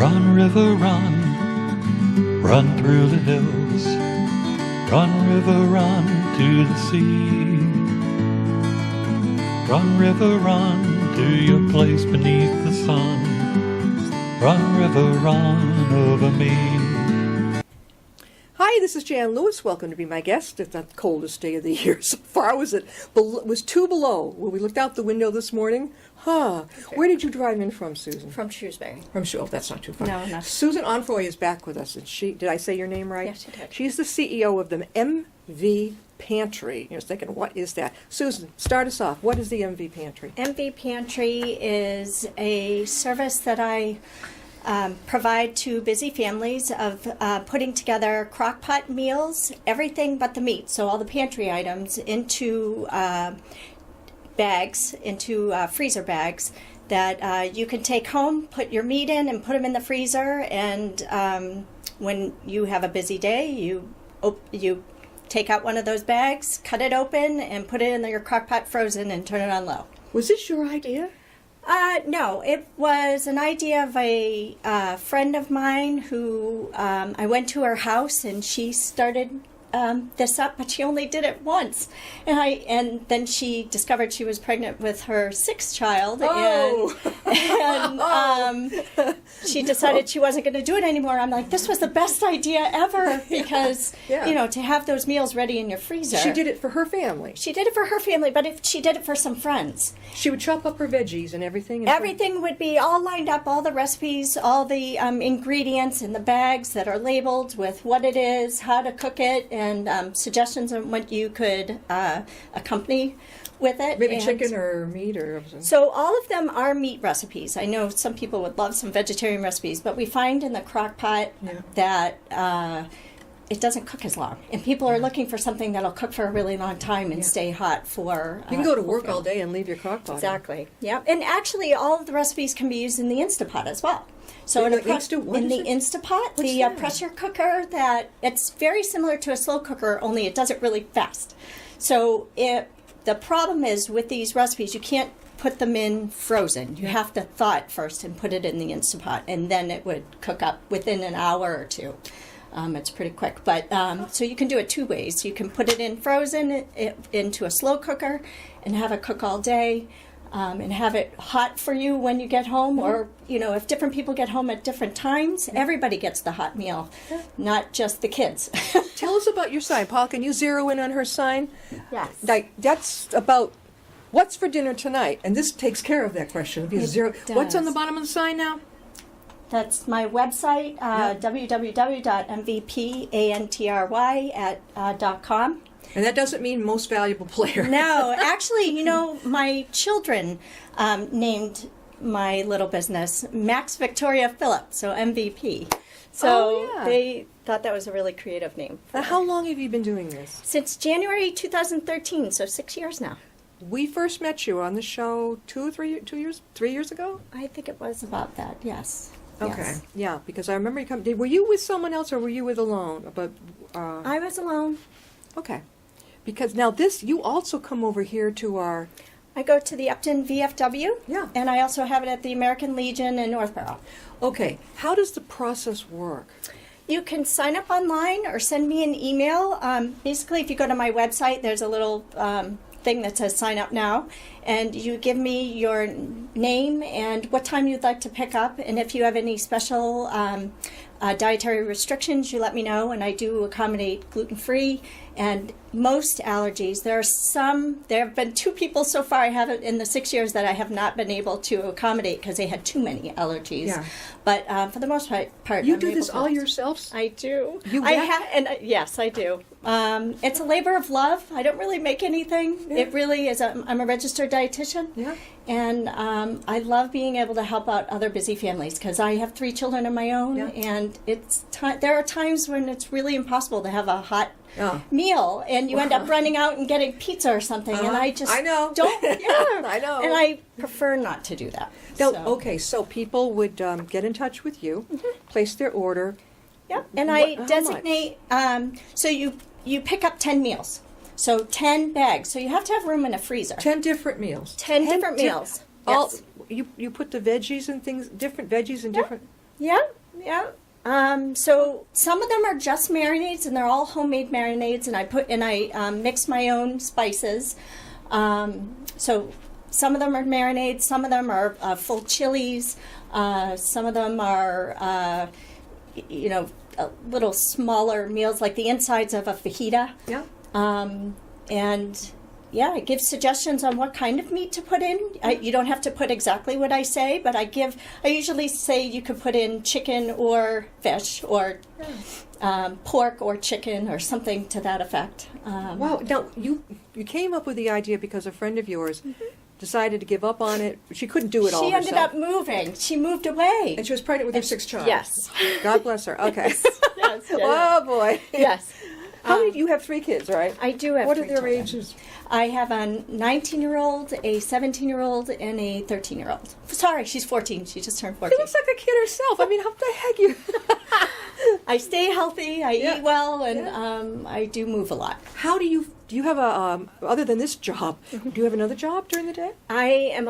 Run, river, run, run through the hills. Run, river, run to the sea. Run, river, run to your place beneath the sun. Run, river, run over me. Hi, this is Jan Lewis. Welcome to be my guest. It's the coldest day of the year so far. It was 2 below when we looked out the window this morning. Huh. Where did you drive in from, Susan? From Shrewsbury. Oh, that's not too far. No, not. Susan Onffroy is back with us. And did I say your name right? Yes, you did. She's the CEO of the MV Pantry. You're thinking, what is that? Susan, start us off. What is the MV Pantry? MV Pantry is a service that I provide to busy families of putting together crock-pot meals, everything but the meat, so all the pantry items, into bags, into freezer bags that you can take home, put your meat in, and put them in the freezer. And when you have a busy day, you take out one of those bags, cut it open, and put it in your crock-pot frozen and turn it on low. Was this your idea? No, it was an idea of a friend of mine who I went to her house and she started this up, but she only did it once, and then she discovered she was pregnant with her 6th child, and she decided she wasn't going to do it anymore. I'm like, this was the best idea ever because to have those meals ready in your freezer. She did it for her family. She did it for her family, but she did it for some friends. She would chop up her veggies and everything. Everything would be all lined up, all the recipes, all the ingredients in the bags that are labeled with what it is, how to cook it, and suggestions on what you could accompany with it. Maybe chicken or meat or something. So all of them are meat recipes. I know some people would love some vegetarian recipes, but we find in the crock pot that it doesn't cook as long. And people are looking for something that'll cook for a really long time and stay hot for... You can go to work all day and leave your crock pot. Exactly. Yeah. And actually, all of the recipes can be used in the Instapot as well. So in the Instapot, the pressure cooker, it's very similar to a slow cooker, only it does it really fast. So the problem is with these recipes, you can't put them in frozen. You have to thaw it first and put it in the Instapot, and then it would cook up within an hour or two. It's pretty quick, but so you can do it 2 ways. You can put it in frozen into a slow cooker and have it cook all day. And have it hot for you when you get home, or if different people get home at different times, everybody gets the hot meal, not just the kids. Tell us about your sign, Paul. Can you zero in on her sign? Yes. That's about what's for dinner tonight, and this takes care of that question. What's on the bottom of the sign now? That's my website, www.mvpantry@.com. And that doesn't mean most valuable player. No, actually, my children named my little business Max Victoria Phillip, so MVP. So they thought that was a really creative name. Now, how long have you been doing this? Since January 2013, so 6 years now. We first met you on the show 3 years ago? I think it was about that, yes. Okay, yes. Yeah, because I remember you coming. Were you with someone else or were you with alone? I was alone. Okay. Because now you also come over here to our... I go to the Upton VFW. Yeah. And I also have it at the American Legion in Northborough. Okay. How does the process work? You can sign up online or send me an email. Basically, if you go to my website, there's a little thing that says sign up now. And you give me your name and what time you'd like to pick up. And if you have any special dietary restrictions, you let me know. And I do accommodate gluten-free and most allergies. There have been 2 people so far I haven't in the 6 years that I have not been able to accommodate because they had too many allergies. Yeah. But for the most part, you do this all yourself? I do. Yes, I do. It's a labor of love. I don't really make anything. Yeah. It really is. I'm a registered dietitian. Yeah. And I love being able to help out other busy families because I have 3 children of my own, and there are times when it's really impossible to have a hot meal, and you end up running out and getting pizza or something, and I know. Don't. Yeah, I know. And I prefer not to do that. So people would get in touch with you, place their order. Yep, and I designate. So you pick up 10 meals. So 10 bags. So you have to have room in a freezer. 10 different meals. 10 different meals. Yes. You put the veggies and things, different veggies and different... Yeah, yeah. So some of them are just marinades, and they're all homemade marinades, and I mix my own spices. So some of them are marinades, some of them are full chilies, some of them are, a little smaller meals, like the insides of a fajita. Yeah. And yeah, I give suggestions on what kind of meat to put in. You don't have to put exactly what I say, but I usually say you could put in chicken or fish or pork or chicken or something to that effect. Wow. Now, you came up with the idea because a friend of yours decided to give up on it. She couldn't do it all She ended herself. up moving. She moved away. And she was pregnant with her sixth child. Yes. God bless her. Okay. Yes. Oh, boy. Yes. How many? You have 3 kids, right? I do have What are 3 their children. ages? I have a 19-year-old, a 17-year-old, and a 13-year-old. Sorry, she's 14. She just turned 14. She looks like a kid herself. I mean, how the heck you... I stay healthy, I Yeah. eat well, and I do move a lot. How do you have a, other than this job, do you have another job during the day? I am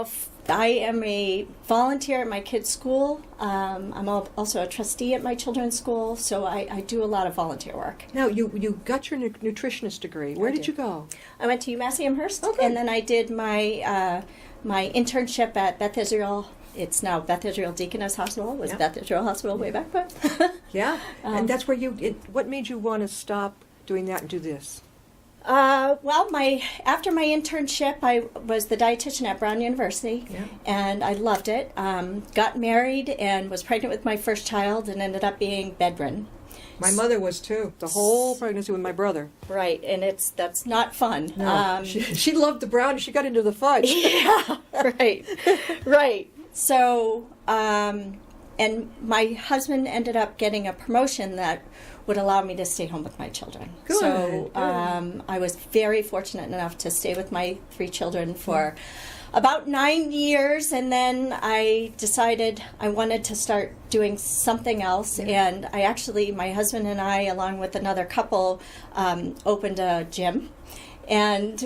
a volunteer at my kids' school. I'm also a trustee at my children's school, so I do a lot of volunteer work. Now, you got your nutritionist degree. Where did you go? I went to UMass Amherst, Okay. and then I did my my internship at Beth Israel. It's now Beth Israel Deaconess Hospital. It was Yeah. Beth Israel Hospital way back then. Yeah. And that's where what made you want to stop doing that and do this? Well, after my internship, I was the dietitian at Brown University, Yeah. and I loved it. Got married and was pregnant with my first child, and ended up being bedridden. My mother was too. The whole pregnancy with my brother. Right, and that's not fun. She loved the brownie. She got into the fudge. Yeah, right, right. So, and my husband ended up getting a promotion that would allow me to stay home with my children. Good, So good. I was very fortunate enough to stay with my 3 children for about 9 years, and then I decided I wanted to start doing something else. And my husband and I, along with another couple, opened a gym. And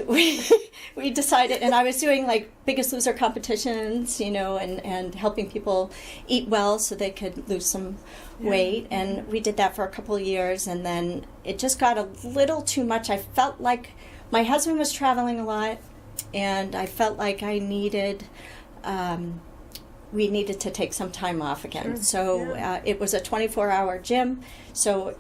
we decided, and I was doing like Biggest Loser competitions, and helping people eat well so they could lose some weight. And we did that for a couple of years, and then it just got a little too much. I felt like my husband was traveling a lot, and I felt like we needed to take some time off again. Sure. So it was a 24-hour gym, so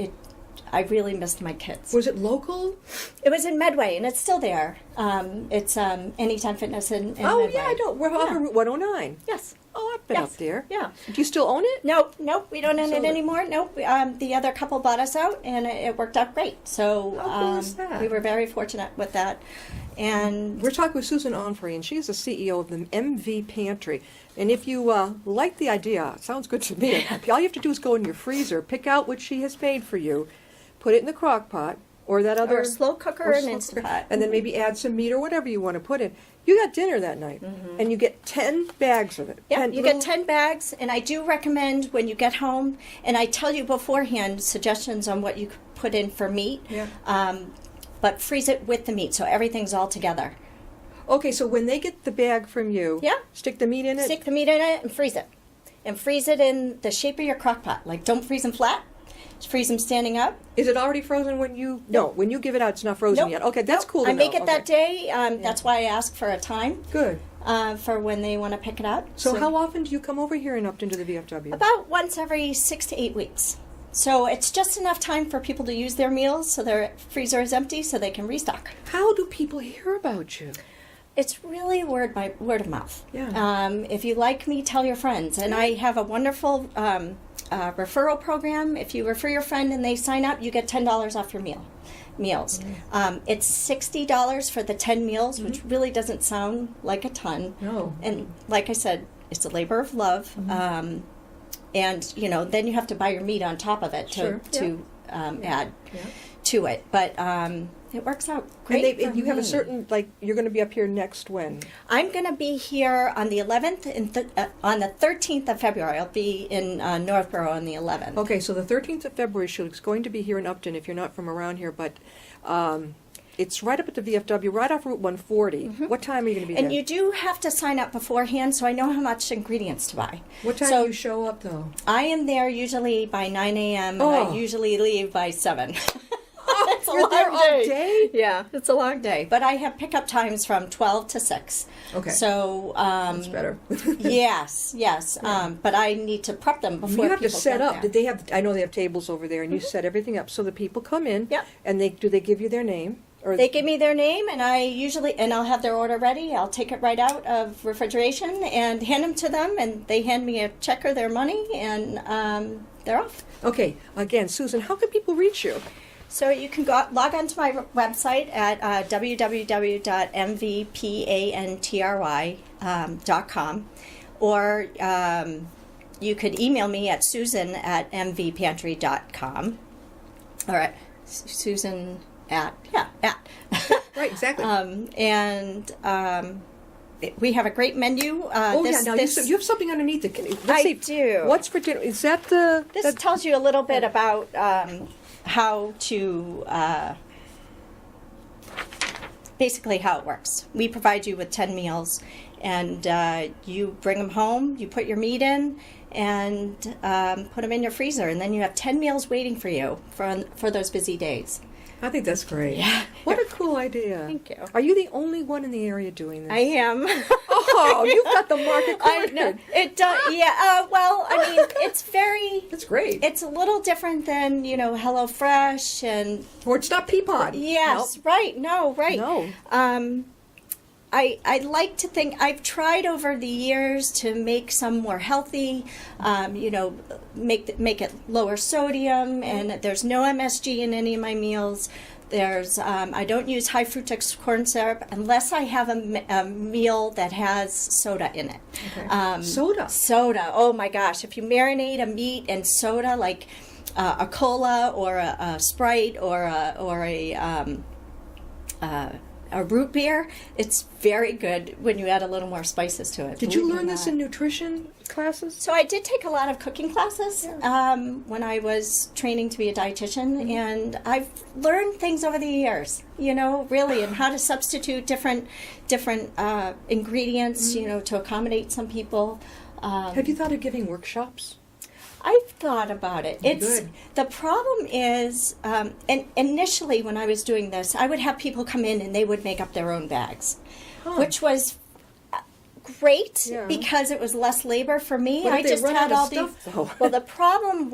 I really missed my kids. Was it local? It was in Medway, and it's still there. It's Anytime Fitness in Oh, Medway. yeah, I don't. We're off of Route 109. Yes. Oh, I've been Yes. up there. Yeah. Do you still own it? Nope, we don't own So it anymore. Nope. The other couple bought us out, and it worked out great. So How cool is that? we were very fortunate with that. And We're talking with Susan Onffroy, and she's the CEO of the MV Pantry. And if you like the idea, it sounds good to me. All you have to do is go in your freezer, pick out what she has made for you, put it in the crock pot, or that other... or a slow cooker or and slow Instant cooker, Pot. and then maybe add some meat or whatever you want to put in. You got dinner that night, and you get 10 bags of it. Yeah, 10 you little- get 10 bags, and I do recommend when you get home, and I tell you beforehand suggestions on what you could put in for meat, but freeze it with the meat so everything's all together. Okay, so when they get the bag from you, Yeah. stick the meat in it? Stick the meat in it and freeze it. And freeze it in the shape of your crock pot. Like, don't freeze them flat. Just freeze them standing up. Is it already frozen when you... No, when you give it out, it's not frozen Nope. yet. Okay, that's Nope. cool to I make know. it that day. That's why I ask for a time Good. for when they want to pick it up. So how often do you come over here in Upton to the VFW? About once every 6 to 8 weeks. So it's just enough time for people to use their meals so their freezer is empty so they can restock. How do people hear about you? It's really word of mouth. Yeah. If you like me, tell your friends. And I have a wonderful referral program. If you refer your friend and they sign up, you get $10 off your meals. It's $60 for the 10 meals, which really doesn't sound like a ton. No. And like I said, it's a labor of love. And then you have to buy your meat on top of it to add to it. But it works out great. And you have a certain, you're going to be up here next when? I'm going to be here on the 11th and on the 13th of February. I'll be in Northborough on the 11th. Okay, so the 13th of February, she's going to be here in Upton if you're not from around here, but It's right up at the VFW, right off Route 140. What time are you going to be there? And you do have to sign up beforehand, so I know how much ingredients to buy. What time do you show up, though? I am there usually by 9 a.m. and I usually leave by 7. It's You're there all day? Yeah, it's a long day. But I have pickup times from 12 to 6. Okay. So, that's better. yes. But I need to prep them before you have to people set get up. there. Did they have? I know they have tables over there, and you set everything up so the people come in. Yep. And do they give you their name? Or They give me their name, and I'll have their order ready. I'll take it right out of refrigeration and hand them to them, and they hand me a check or their money, and they're off. Okay. Again, Susan, how can people reach you? So you can log on to my website at www.mvpantry.com, or you could email me at susan@mvpantry.com, or at susan at. Right, exactly. We have a great menu. Now you have something underneath it. Let's see. do. What's for dinner? Is that the... This tells you a little bit about how to, basically how it works. We provide you with 10 meals, and you bring them home, you put your meat in, and put them in your freezer, and then you have 10 meals waiting for you for those busy days. I think that's great. Yeah. What a cool idea. Thank you. Are you the only one in the area doing this? I am. Oh, you've got the market I cornered. know. It does. Yeah. Well, I mean, it's very. That's great. It's a little different than HelloFresh and. Or it's not Peapod. Yes. Nope. Right. No. Right. No. I like to think I've tried over the years to make some more healthy, make it lower sodium, and there's no MSG in any of my meals. There's I don't use high fructose corn syrup unless I have a meal that has soda in it. Okay. Soda. Soda. Oh my gosh! If you marinate a meat in soda, like a cola or a Sprite or a root beer, it's very good when you add a little more spices to it. Did you learn this in nutrition classes? So I did take a lot of cooking classes when I was training to be a dietitian, and I've learned things over the years, really, and how to substitute different ingredients, to accommodate some people. Have you thought of giving workshops? I've thought about it. Good. The problem is, and initially when I was doing this, I would have people come in and they would make up their own bags, which was great because it was less labor for me. But I just had all these. Stuff, well, the problem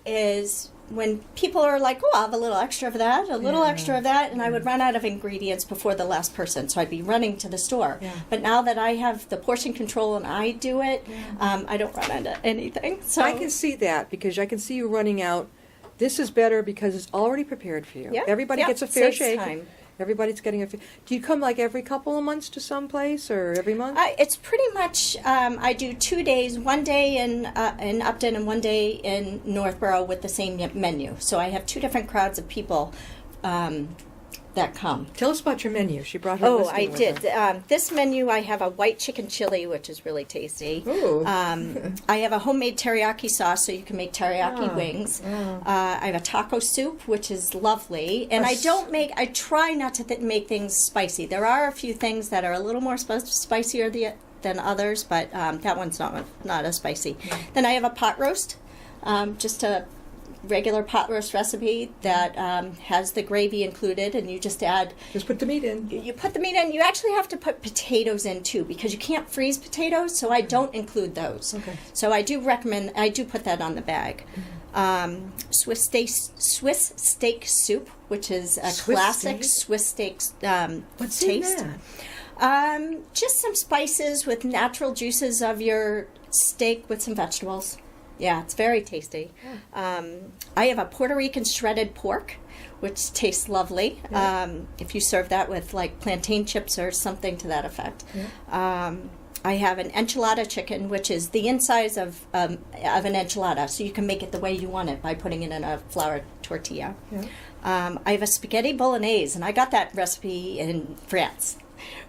is when people are like, "Oh, I'll have a little extra of that, a little extra of that," and I would run out of ingredients before the last person, so I'd be running to the store. Yeah. But now that I have the portion control and I do it, I don't run into anything. So I can see that because I can see you running out. This is better because it's already prepared for you. Yeah. Everybody Yeah. gets a fair Saves shake. time. Everybody's getting a. Do you come like every couple of months to some place or every month? It's pretty much I do 2 days, one day in Upton and one day in Northborough with the same menu. So I have 2 different crowds of people that come. Tell us about your menu. She brought her Oh, listing I with did. her. This menu, I have a white chicken chili, which is really tasty. Ooh. I have a homemade teriyaki sauce, so you can make teriyaki wings. I have a taco soup, which is lovely. And I try not to make things spicy. There are a few things that are a little more spicier than others, but that one's not as spicy. Then I have a pot roast, just a regular pot roast recipe that has the gravy included, and you just add. Just put the meat in. You put the meat in. You actually have to put potatoes in too because you can't freeze potatoes, so I don't include those. Okay. So I do recommend. I do put that on the bag. Swiss steak soup, which is a classic Swiss steak What's taste. in that? Just some spices with natural juices of your steak with some vegetables. Yeah, it's very tasty. I have a Puerto Rican shredded pork, which tastes lovely. If you serve that with like plantain chips or something to that effect. I have an enchilada chicken, which is the insides of an enchilada, so you can make it the way you want it by putting it in a flour tortilla. I have a spaghetti bolognese, and I got that recipe in France,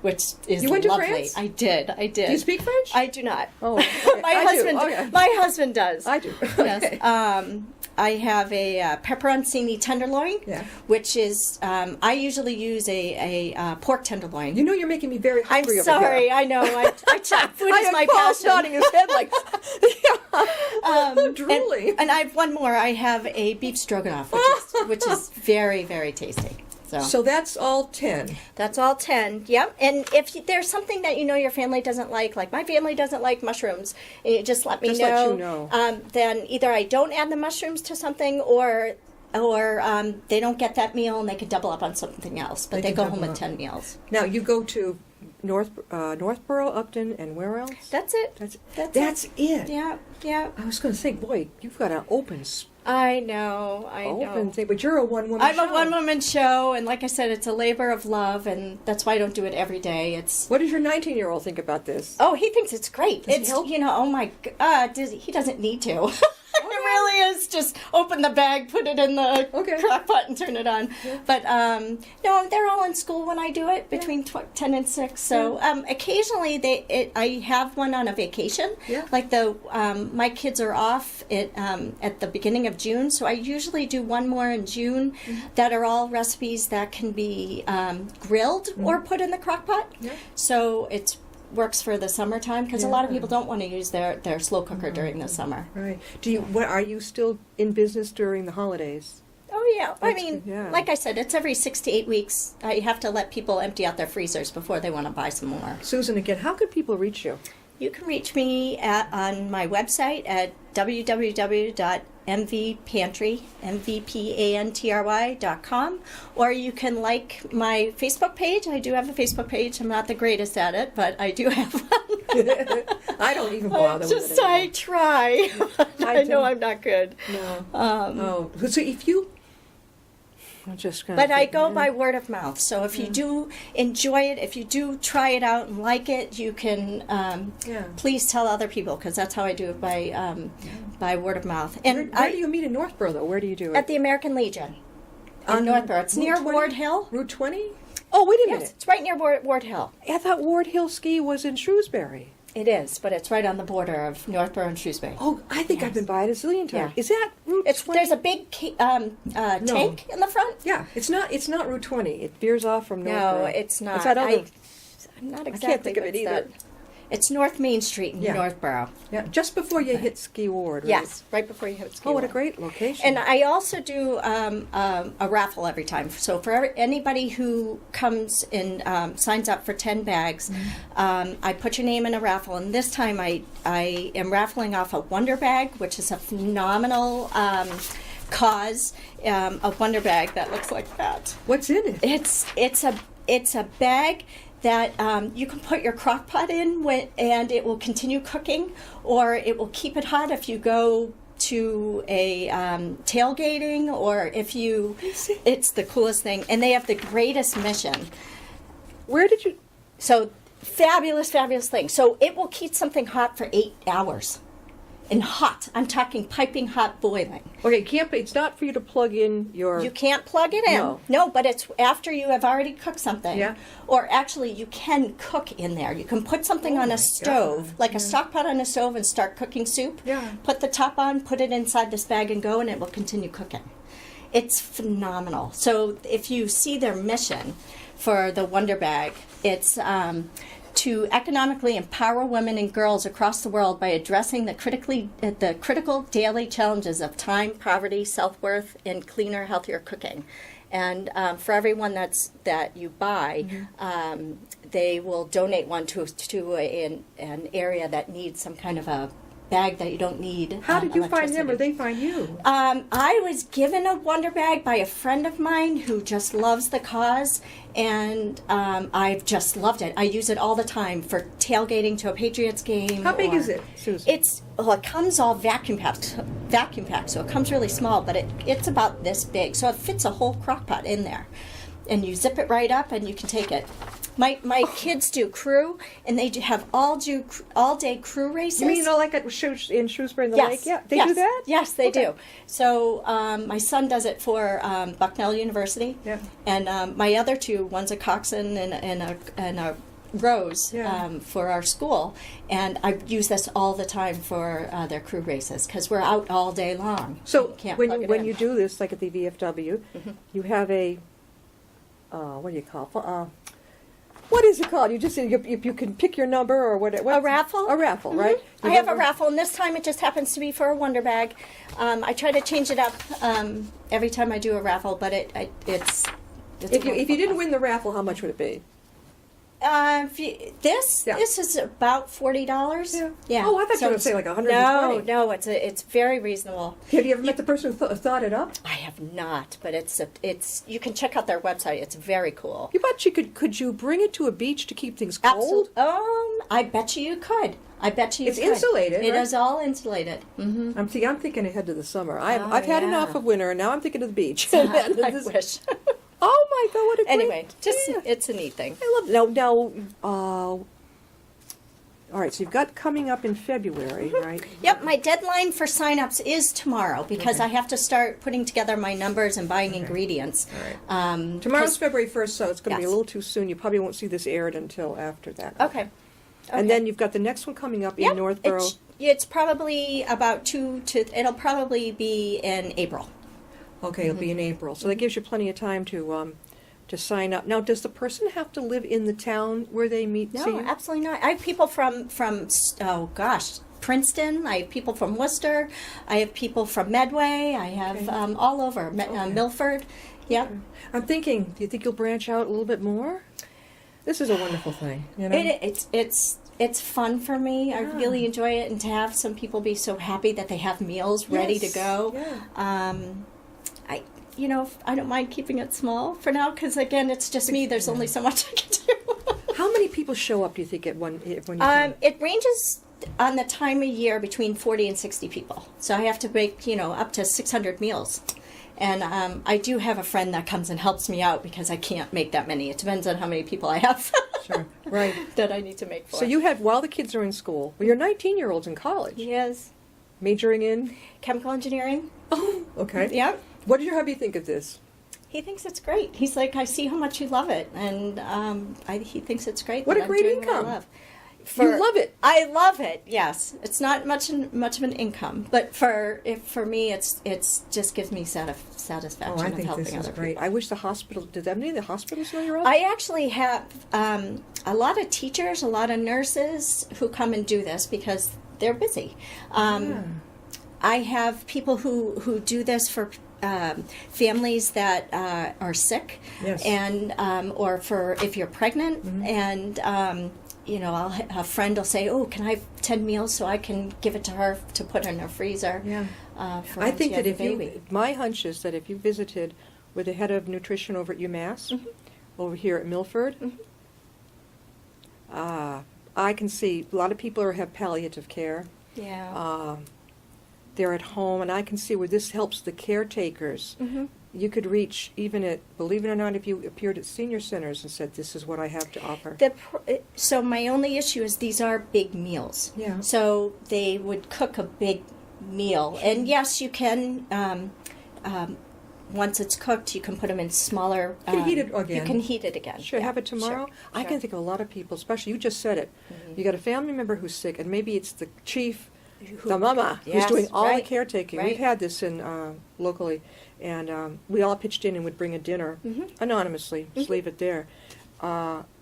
which is You went to lovely. France? I did. Do you speak French? I do not. Oh, okay. My I husband. do. Okay. My husband does. I do. Yes. Okay. I have a pepperoncini tenderloin, which is I usually use a pork tenderloin. You know, you're making me very hungry. I'm sorry. Over here. I know. Food is my passion. Nodding his head like, drooling. And I have one more. I have a beef stroganoff, which is very, very tasty. So that's all 10. That's all 10, yep. And if there's something that you know your family doesn't like my family doesn't like mushrooms, you just let me know. Let you know. Then either I don't add the mushrooms to something or they don't get that meal and they can double up on something else. But they go home with 10 meals. Now, you go to Northborough, Upton, and where else? That's it. That's it. Yeah, yeah. I was going to say, boy, you've got an open I know. thing, but you're a one-woman show. I'm a one-woman show, and like I said, it's a labor of love, and that's why I don't do it every day. What does your 19-year-old think about this? Oh, he thinks it's great. Does he help? Oh my God, he doesn't need to. It really is just open the bag, put it in the crock pot, and turn it on. Yeah. But no, they're all in school when I do it between 10 and 6. So occasionally I have one on a vacation. Yeah. Like my kids are off at the beginning of June, so I usually do one more in June that are all recipes that can be grilled or put in the crock pot. Yeah. So it's works for the summertime because a lot of people don't want to use their slow cooker during the summer. Right. Are you still in business during the holidays? Oh yeah. Like I said, it's every 6 to 8 weeks. I have to let people empty out their freezers before they want to buy some more. Susan, again, how could people reach you? You can reach me on my website at mvpantry.com, or you can like my Facebook page. I do have a Facebook page. I'm not the greatest at it, but I do have one. I don't even bother with it. I try. I know I'm not good. No. So if you... But I go by word of mouth. So if you do enjoy it, if you do try it out and like it, you can please tell other people, because that's how I do it, by word of mouth. And where do you meet in Northborough, though? Where do you do it? At the American Legion in Northborough. It's near Ward Hill. Route 20? Oh, wait a minute. Yes, it's right near Ward Hill. I thought Ward Hill Ski was in Shrewsbury. It is, but it's right on the border of Northborough and Shrewsbury. Oh, I think I've been by it a zillion times. Yeah. Is that Route 20? There's a big tank in the front. Yeah, it's not Route 20. It veers off from Northborough. No, it's not. It's that other... I'm not exactly. I can't think of it either. It's North Main Street in Northborough. Yeah, just before you hit Ski Ward. Right? Yes, right before you hit Ski Ward. Oh, what a great location. And I also do a raffle every time. So for anybody who comes and signs up for 10 bags, I put your name in a raffle. And this time I am raffling off a Wonder Bag, which is a phenomenal cause, a Wonder Bag that looks like that. What's in it? It's a bag that you can put your crock pot in and it will continue cooking, or it will keep it hot if you go to a tailgating, or if you... It's the coolest thing. And they have the greatest mission. Where did you... So, fabulous thing. So it will keep something hot for 8 hours. And hot. I'm talking piping hot, boiling. Okay, it's not for you to plug in your... You can't plug it in. No, but it's after you have already cooked something. Yeah. Or actually, you can cook in there. You can put something on a stove, like a stock pot on a stove, and start cooking soup. Yeah. Put the top on, put it inside this bag and go, and it will continue cooking. It's phenomenal. So if you see their mission for the Wonder Bag, it's... to economically empower women and girls across the world by addressing the critical daily challenges of time, poverty, self-worth, and cleaner, healthier cooking. And for everyone that you buy, they will donate one to an area that needs some kind of a bag that you don't need. How did you find them, or they find you? I was given a Wonder Bag by a friend of mine who just loves the cause, and I've just loved it. I use it all the time for tailgating to a Patriots game. How big is it, Susan? It comes all vacuum packed, so it comes really small, but it's about this big, so it fits a whole crock pot in there. And you zip it right up, and you can take it. My kids do crew, and they have all day crew races. You mean like in Shrewsbury in the lake? Yeah, they do that? Yes, they do. So my son does it for Bucknell University, and my other two, one's a coxswain and rows Yeah. for our school, and I use this all the time for their crew races because we're out all day long. So You can't when plug it when in. you do this, like at the VFW, you have a what do you call it? What is it called? You just if you can pick your number or whatever. A raffle? A raffle, right? I have a raffle, and this time it just happens to be for a Wonder Bag. I try to change it up every time I do a raffle, but it's If you didn't win the raffle, how much would it be? This Yeah. is about $40. Yeah. Oh, I thought you were going to say like 120. No, it's very reasonable. Have you ever met the person who thought it up? I have not, but it's you can check out their website. It's very cool. You bet you could you bring it to a beach to keep things cold? I bet you could. I bet you It's could. insulated, It right? is all insulated. Mm-hmm. I'm thinking ahead to the summer. I've Oh, had yeah. enough of winter, and now I'm thinking of the beach. I wish. Oh my God! What a great, Anyway, just yeah. it's a neat thing. I love now. All right, so you've got coming up in February, right? Yep, my deadline for sign-ups is tomorrow because Okay. I have to start putting together my numbers and buying ingredients. All right. Tomorrow's 'cause- February 1st, so it's going to be a Yes. little too soon. You probably won't see this aired until after that. Okay. And then you've got the next one coming up in Yep, Northborough. it's probably about it'll probably be in April. Okay, it'll be in April, so that gives you plenty of time to sign up. Now, does the person have to live in the town where they meet? No, see you? absolutely not. I have people from Princeton. I have people from Worcester. I have people from Medway. I have all over Milford. Yep. I'm thinking, do you think you'll branch out a little bit more? This is a wonderful thing, you know. It's fun for me. I Yeah. really enjoy it, and to have some people be so happy that they have meals ready to Yes, go. yeah. I don't mind keeping it small for now because again, it's just me. There's only so much I can do. How many people show up, do you think, when you come? It ranges on the time of year between 40 and 60 people. So I have to make up to 600 meals. And I do have a friend that comes and helps me out because I can't make that many. It depends on how many people I have. Sure, right. That I need to make for. So you have, while the kids are in school, well, you're 19-year-olds in college, Yes. majoring in? Chemical engineering. Oh, okay. Yeah. What did your hubby think of this? He thinks it's great. He's like, I see how much you love it. And he thinks it's great. What that a I'm great doing what I income. love. You love it. I love it. Yes, it's not much of an income, but for me, it's just gives me satisfaction Oh, I of think helping this is other great. people. I wish the hospital, did any of the hospitals know you're up? I actually have a lot of teachers, a lot of nurses who come and do this because they're busy. I have people who do this for families that are sick, Yes. and or for if you're pregnant, and a friend will say, "Oh, can I have 10 meals so I can give it to her to put in her freezer?" Yeah. For I when think she that has a baby. my hunch is that if you visited with the head of nutrition over at UMass, over here at Milford, I can see a lot of people have palliative care. Yeah. They're at home, and I can see where this helps the caretakers. You could reach even at, believe it or not, if you appeared at senior centers and said, "This is what I have to offer." So my only issue is these are big meals. Yeah. So they would cook a big meal, and yes, you can. Once it's cooked, you can put them in smaller. You can heat it again. You can heat it again. Sure, yeah, have it tomorrow. sure, I sure. can think of a lot of people, especially you just said it. You got a family member who's sick, and maybe it's the chief, the mama, who's Yes, doing all the right, caretaking. right. We've had this in locally, and we all pitched in and would bring a dinner anonymously. Just leave it there.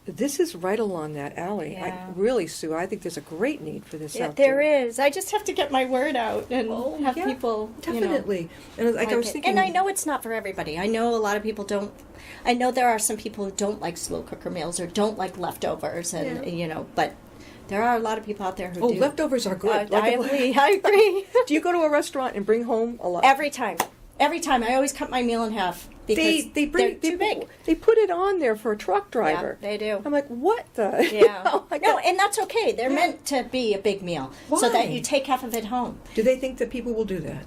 This is right along that alley. Yeah. Really, Sue, I think there's a great need for this Yeah, out there there. is. I just have to get my word out and have yeah, people. Definitely. And like I was thinking, and I know it's not for everybody. I know a lot of people don't. I know there are some people who don't like slow cooker meals or don't like leftovers, and but there are a lot of people out there who do. leftovers are good. I agree. Do you go to a restaurant and bring home a lot? Every time, I always cut my meal in half because They they're too big. They put it on there for a truck driver. Yeah, they do. I'm like, what the? Yeah. No, And that's okay. They're meant to be a big meal so that Why? you take half of it home. Do they think that people will do that?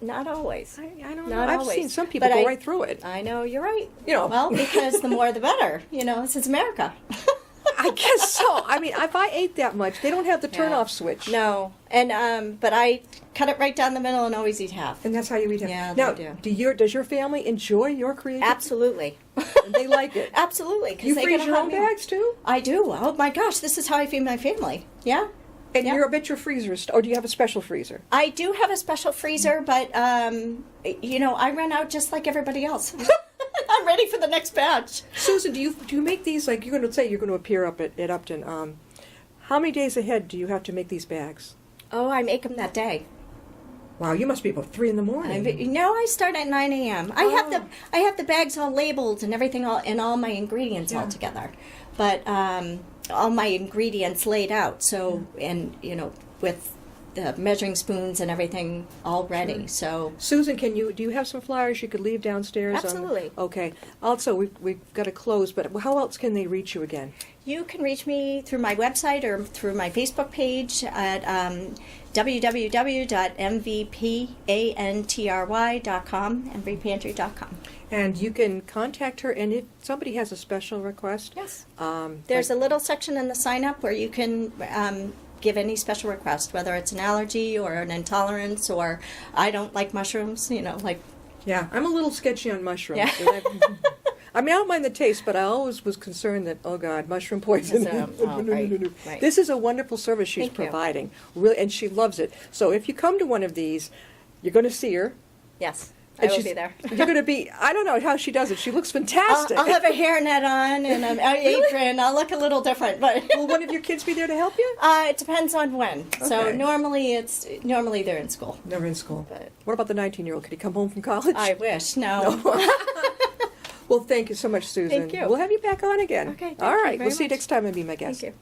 Not always. I don't know. Not I've always. seen some people But go I- right through it. I know, you're right. Well, because the more the better. This is America. I guess so. I mean, if I ate that much, they don't have the turn-off switch. No. And but I cut it right down the middle and always eat half. And that's how you eat it. Yeah, Now, they do. does your family enjoy your creativity? Absolutely. And they like it. Absolutely. 'Cause You they freeze get a your hot own meal. bags too? I do. Oh my gosh, this is how I feed my family. Yeah. And Yeah. you're, I bet your freezer is, or do you have a special freezer? I do have a special freezer, but I run out just like everybody else. I'm ready for the next batch. Susan, do you make these, like, you're going to say you're going to appear up at Upton. How many days ahead do you have to make these bags? Oh, I make them that day. Wow, you must be about 3 in the morning. No, I start at 9 a.m. I have the bags all labeled and everything, all my ingredients all together, but all my ingredients laid out. So with the measuring spoons and everything all ready. Sure. So Susan, do you have some flyers you could leave downstairs? Absolutely. Okay. Also, we've got to close, but how else can they reach you again? you can reach me through my website or through my Facebook page at www.mvpantry.com, mvpantry.com. And you can contact her, and if somebody has a special request, Yes. There's like- a little section in the sign-up where you can give any special request, whether it's an allergy or an intolerance or I don't like mushrooms, Yeah, I'm a little sketchy on mushrooms. Yeah. I mean, I don't mind the taste, but I always was concerned that, oh God, mushroom poisoning. Right. This is a wonderful service she's Thank you. providing, really, and she loves it. So if you come to one of these, you're going to see her. Yes, I and will she's- be there. You're going to be, I don't know how she does it. She looks fantastic. I'll have a hairnet on and an apron. I'll look a little different, but Will one of your kids be there to help you? it depends on when. So Okay. normally they're in school. Never in school. But What about the 19-year-old? Could he come home from college? I wish no. Well, thank you so much, Susan. Thank you. We'll have you back on again. Okay, thank All you right. very We'll see you much. next time and be my guest. Thank you.